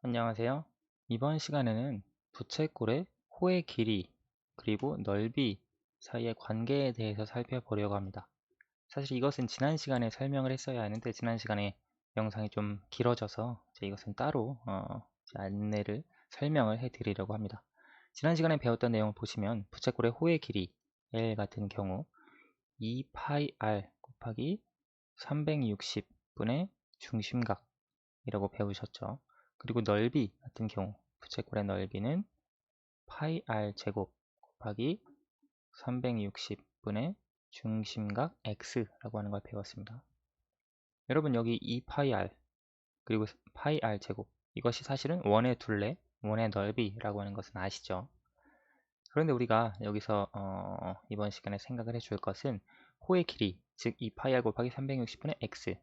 안녕하세요. 이번 시간에는 부채꼴의 호의 길이 그리고 넓이 사이의 관계에 대해서 살펴보려고 합니다. 사실 이것은 지난 시간에 설명을 했어야 하는데 지난 시간에 영상이 좀 길어져서 이것은 따로 안내를 설명을 해드리려고 합니다. 지난 시간에 배웠던 내용을 보시면 부채꼴의 호의 길이 L 같은 경우 2파이 R 곱하기 360분의 중심각이라고 배우셨죠. 그리고 넓이 같은 경우 부채꼴의 넓이는 파이 r 제곱 곱하기 360분의 중심각 x라고 하는 걸 배웠습니다. 여러분 여기 2파이 r 그리고 파이 r 제곱 이것이 사실은 원의 둘레, 원의 넓이라고 하는 것은 아시죠? 그런데 우리가 여기서 이번 시간에 생각을 해줄 것은 호의 길이, 즉 2파이 r 곱하기 360분의 x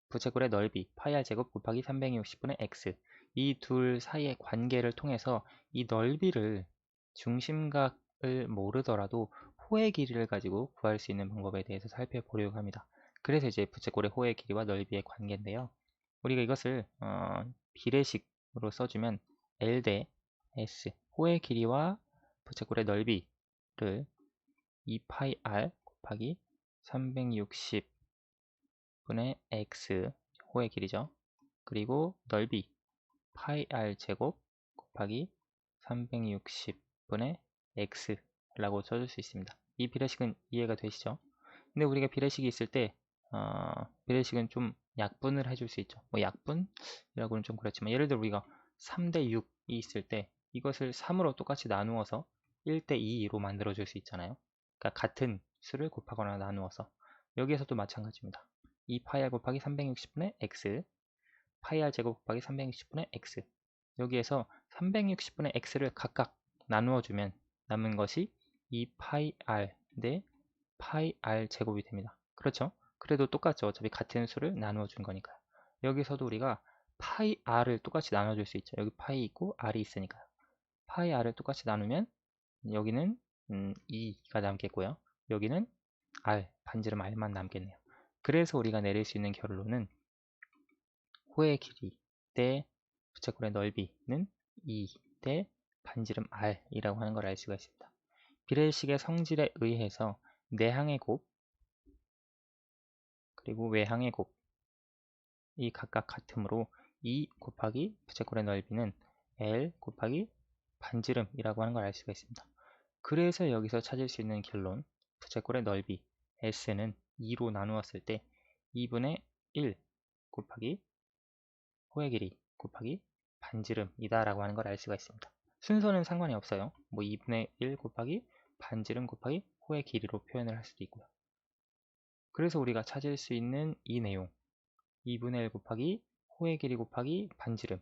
부채꼴의 넓이 파이 r 제곱 곱하기 360분의 x 이 둘 사이의 관계를 통해서 이 넓이를 중심각을 모르더라도 호의 길이를 가지고 구할 수 있는 방법에 대해서 살펴보려고 합니다. 그래서 이제 부채꼴의 호의 길이와 넓이의 관계인데요. 우리가 이것을 비례식으로 써주면 L 대 S 호의 길이와 부채꼴의 넓이를 2파이 r 곱하기 360 분의 x 호의 길이죠. 그리고 넓이 파이 r 제곱 곱하기 360분의 x라고 써줄 수 있습니다. 이 비례식은 이해가 되시죠? 근데 우리가 비례식이 있을 때 비례식은 좀 약분을 해줄 수 있죠. 뭐 약분이라고는 좀 그렇지만 예를 들어 우리가 3대 6이 있을 때 이것을 3으로 똑같이 나누어서 1대 2로 만들어 줄 수 있잖아요. 그러니까 같은 수를 곱하거나 나누어서 여기에서도 마찬가지입니다. 2파이 r 곱하기 360분의 x 파이 r 제곱 곱하기 360분의 x 여기에서 360분의 x를 각각 나누어주면 남은 것이 2파이 r 대 파이 r 제곱이 됩니다. 그렇죠? 그래도 똑같죠. 어차피 같은 수를 나누어 준 거니까요. 여기서도 우리가 파이 r을 똑같이 나눠줄 수 있죠. 여기 파이 있고 r이 있으니까요. 파이 r을 똑같이 나누면 여기는 2가 남겠고요. 여기는 r, 반지름 r만 남겠네요. 그래서 우리가 내릴 수 있는 결론은 호의 길이 대 부채꼴의 넓이는 2 대 반지름 r이라고 하는 걸 알 수가 있습니다. 비례식의 성질에 의해서 내항의 곱 그리고 외항의 곱이 각각 같으므로 2 곱하기 부채꼴의 넓이는 L 곱하기 반지름이라고 하는 걸 알 수가 있습니다. 그래서 여기서 찾을 수 있는 결론 부채꼴의 넓이 S는 2로 나누었을 때 2분의 1 곱하기 호의 길이 곱하기 반지름이다 라고 하는 걸 알 수가 있습니다. 순서는 상관이 없어요. 뭐 2분의 1 곱하기 반지름 곱하기 호의 길이로 표현을 할 수도 있고요. 그래서 우리가 찾을 수 있는 이 내용 2분의 1 곱하기 호의 길이 곱하기 반지름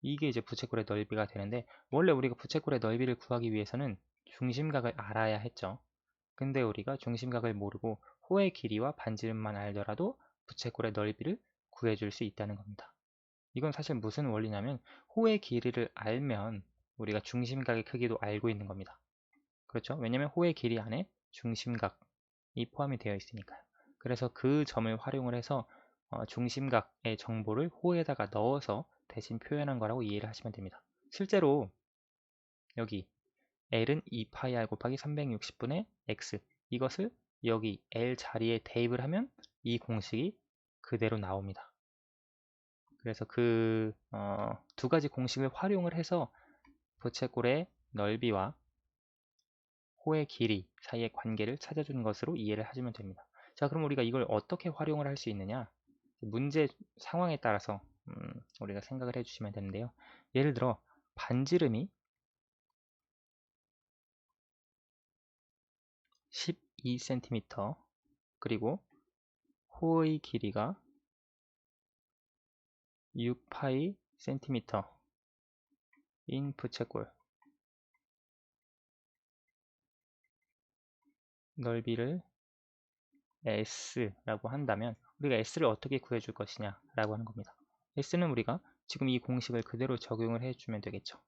이게 이제 부채꼴의 넓이가 되는데 원래 우리가 부채꼴의 넓이를 구하기 위해서는 중심각을 알아야 했죠. 근데 우리가 중심각을 모르고 호의 길이와 반지름만 알더라도 부채꼴의 넓이를 구해줄 수 있다는 겁니다. 이건 사실 무슨 원리냐면 호의 길이를 알면 우리가 중심각의 크기도 알고 있는 겁니다. 그렇죠? 왜냐면 호의 길이 안에 중심각이 포함이 되어 있으니까요. 그래서 그 점을 활용을 해서 중심각의 정보를 호에다가 넣어서 대신 표현한 거라고 이해를 하시면 됩니다. 실제로 여기 L은 2파이 r 곱하기 360분의 x 이것을 여기 L 자리에 대입을 하면 이 공식이 그대로 나옵니다. 그래서 그 두 가지 공식을 활용을 해서 부채꼴의 넓이와 호의 길이 사이의 관계를 찾아주는 것으로 이해를 하시면 됩니다. 자, 그럼 우리가 이걸 어떻게 활용을 할 수 있느냐? 문제 상황에 따라서 우리가 생각을 해주시면 되는데요. 예를 들어 반지름이 12cm 그리고 호의 길이가 6파이 cm 인 부채꼴 넓이를 S라고 한다면 우리가 S를 어떻게 구해줄 것이냐 라고 하는 겁니다. S는 우리가 지금 이 공식을 그대로 적용을 해주면 되겠죠.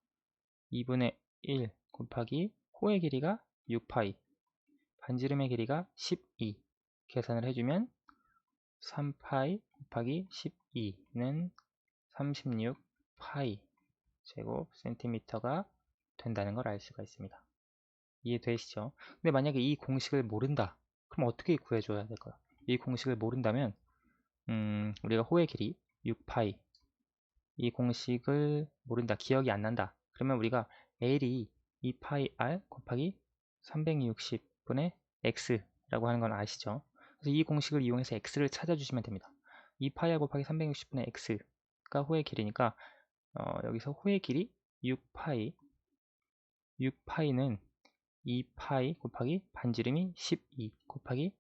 2분의 1 곱하기 호의 길이가 6파이 반지름의 길이가 12 계산을 해주면 3파이 곱하기 12는 36 파이 제곱 센티미터가 된다는 걸 알 수가 있습니다. 이해되시죠? 근데 만약에 이 공식을 모른다. 그럼 어떻게 구해줘야 될까요? 이 공식을 모른다면 우리가 호의 길이 6파이 이 공식을 모른다. 기억이 안 난다. 그러면 우리가 L이 2파이 R 곱하기 360분의 X라고 하는 건 아시죠? 그래서 이 공식을 이용해서 X를 찾아주시면 됩니다. 2파이 R 곱하기 360분의 X가 호의 길이니까 여기서 호의 길이 6파이는 2파이 곱하기 반지름이 12 곱하기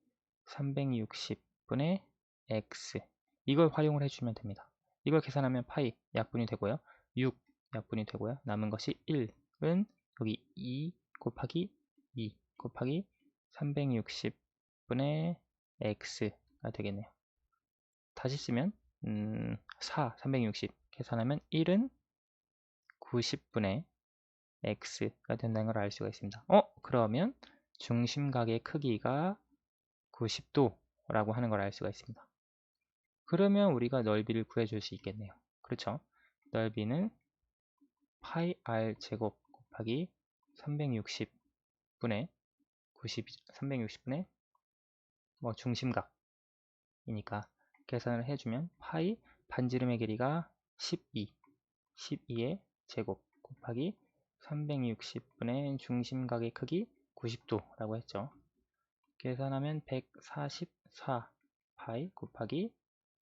360분의 x 이걸 활용을 해주면 됩니다. 이걸 계산하면 파이 약분이 되고요. 6 약분이 되고요. 남은 것이 1은 여기 2 곱하기 2 곱하기 360분의 x가 되겠네요. 다시 쓰면 360 계산하면 1은 90분의 x가 된다는 걸 알 수가 있습니다. 그러면 중심각의 크기가 90도라고 하는 걸 알 수가 있습니다. 그러면 우리가 넓이를 구해줄 수 있겠네요. 그렇죠? 넓이는 파이 r 제곱 곱하기 360분의 360분의 중심각이니까 계산을 해주면 파이 반지름의 길이가 12의 제곱 곱하기 360분의 중심각의 크기 90도라고 했죠. 계산하면 144 파이 곱하기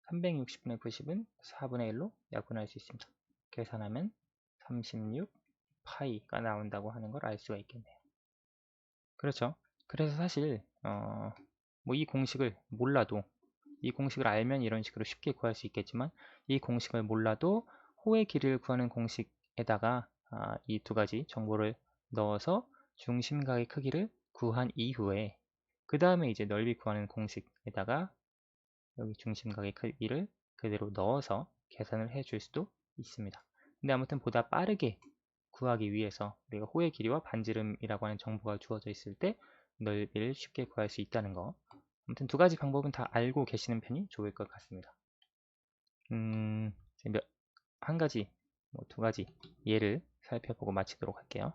360분의 90은 4분의 1로 약분할 수 있습니다. 계산하면 36 파이가 나온다고 하는 걸 알 수가 있겠네요. 그렇죠. 그래서 사실 이 공식을 몰라도 이 공식을 알면 이런 식으로 쉽게 구할 수 있겠지만 이 공식을 몰라도 호의 길이를 구하는 공식에다가 이 두 가지 정보를 넣어서 중심각의 크기를 구한 이후에 그 다음에 이제 넓이 구하는 공식에다가 여기 중심각의 크기를 그대로 넣어서 계산을 해 줄 수도 있습니다. 근데 아무튼 보다 빠르게 구하기 위해서 우리가 호의 길이와 반지름이라고 하는 정보가 주어져 있을 때 넓이를 쉽게 구할 수 있다는 거. 아무튼 두 가지 방법은 다 알고 계시는 편이 좋을 것 같습니다. 한 가지, 두 가지 예를 살펴보고 마치도록 할게요.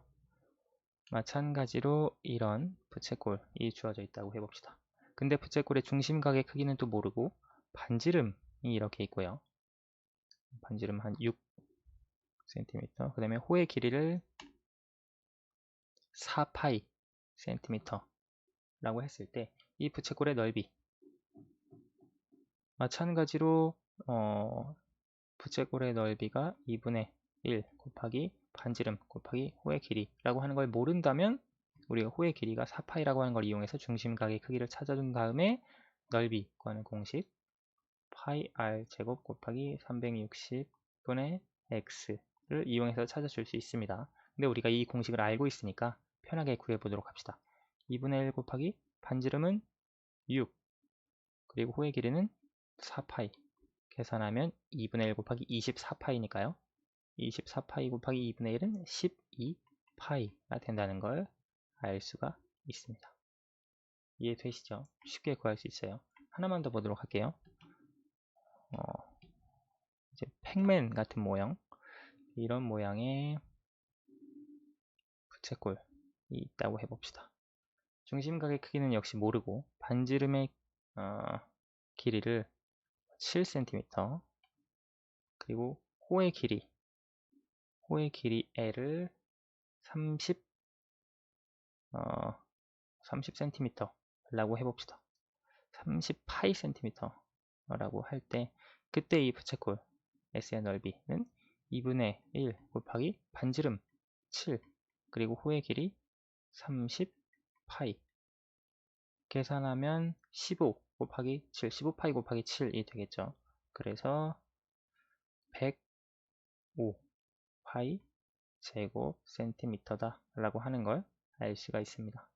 마찬가지로 이런 부채꼴이 주어져 있다고 해봅시다. 근데 부채꼴의 중심각의 크기는 또 모르고 반지름이 이렇게 있고요. 반지름 한 6cm 그 다음에 호의 길이를 4파이 cm 라고 했을 때 이 부채꼴의 넓이 마찬가지로 부채꼴의 넓이가 2분의 1 곱하기 반지름 곱하기 호의 길이라고 하는 걸 모른다면 우리가 호의 길이가 4파이라고 하는 걸 이용해서 중심각의 크기를 찾아준 다음에 넓이 구하는 공식 파이 r 제곱 곱하기 360분의 x를 이용해서 찾아줄 수 있습니다. 근데 우리가 이 공식을 알고 있으니까 편하게 구해보도록 합시다. 2분의 1 곱하기 반지름은 6 그리고 호의 길이는 4파이 계산하면 2분의 1 곱하기 24파이니까요. 24파이 곱하기 2분의 1은 12파이가 된다는 걸 알 수가 있습니다. 이해되시죠? 쉽게 구할 수 있어요. 하나만 더 보도록 할게요. 이제 팩맨 같은 모형, 이런 모양의 부채꼴이 있다고 해봅시다. 중심각의 크기는 역시 모르고 반지름의 길이를 7cm 그리고 호의 길이 L을 30cm 라고 해봅시다. 30파이 cm 라고 할 때 그때 이 부채꼴 S의 넓이는 2분의 1 곱하기 반지름 7 그리고 호의 길이 30파이 계산하면 15 곱하기 7 15파이 곱하기 7이 되겠죠. 그래서 105파이 제곱 센티미터다 라고 하는 걸 알 수가 있습니다.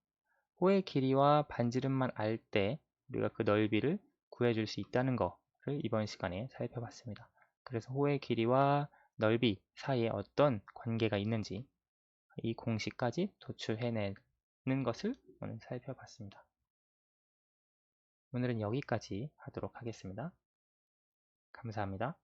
호의 길이와 반지름만 알 때 우리가 그 넓이를 구해줄 수 있다는 거를 이번 시간에 살펴봤습니다. 그래서 호의 길이와 넓이 사이에 어떤 관계가 있는지 이 공식까지 도출해내는 것을 오늘 살펴봤습니다. 오늘은 여기까지 하도록 하겠습니다. 감사합니다.